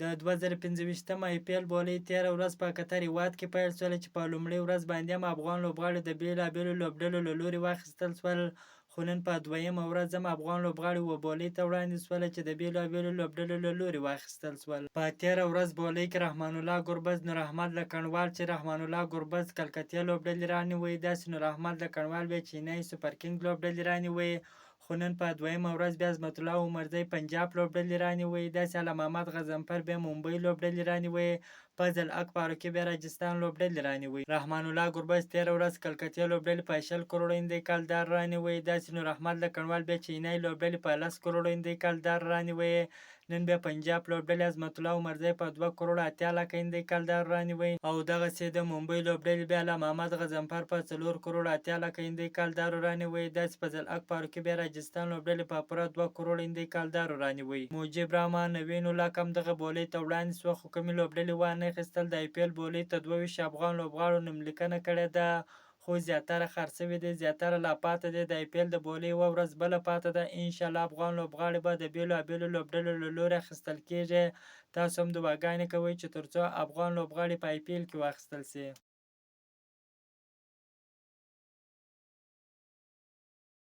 د 2025م IPL بولۍ تېره ورځ په قطر هیواد کې پیل شوله چې په لومړۍ ورځ باندې هم افغان لوبغاړي د بېلابېلو لوبډلو له لوري واخیستل شول، خو نن په دویمه ورځ هم افغان لوبغاړي اووه بولۍ ته وړاندې شوله چې د بېلابېلو لوبډلو له لوري واخیستل شول. په تېره ورځ بولۍ کې رحمان الله ګربز، نور احمد لکنډوال چې رحمان الله ګربز کلکتې لوبډلې رانیوی، داسې نور احمد لکنډوال بیا چینی سوپر کینګ لوبډلې رانیوی. خو نن په دویمه ورځ بیا عظمت الله عمرزی پنجاب لوبډلې رانیوی، داسې علم محمد غضنفر بیا ممبۍ لوبډلې رانیوی، فضل حق فاروقي بیا راجستان لوبډلې رانیوی. رحمان الله ګربز تېره ورځ کلکتې لوبډلې په 80 کروړو هندۍ کلدار رانیوی، داسې نور احمد لکنډوال بیا چینی لوبډلې په 10 کروړو هندۍ کلدار رانیوی. نن بیا پنجاب لوبډلې عظمت الله عمرزی په 2 کروړو 80 لکه هندۍ کلدار رانیوی، او دغسې د ممبۍ لوبډلې بیا علم محمد غضنفر په 4 کروړو 80 لکه هندۍ کلدارو رانیوی، داسې فضل حق فاروقي بیا راجستان لوبډلې په پوره 2 کروړو هندۍ کلدارو رانیوی. مجيب رحمان نوین الحق هم دغه بولۍ ته وړاندې شوه، خو کومې لوبډلې وانه اخیستل. د IPL بولۍ ته 22 افغان لوبغاړو نوملیکنه کړې ده، خو زیاتره خرڅ شوي دي، زیاتره لا پاته دي. د IPL د بولۍ یوه ورځ بله پاته ده. انشاءالله افغان لوبغاړي به د بېلابېلو لوبډلو له لوري اخیستل کېږي. تاسو هم دعاګانې کوئ چې تر څو افغان لوبغاړي په IPL کې واخیستل شي.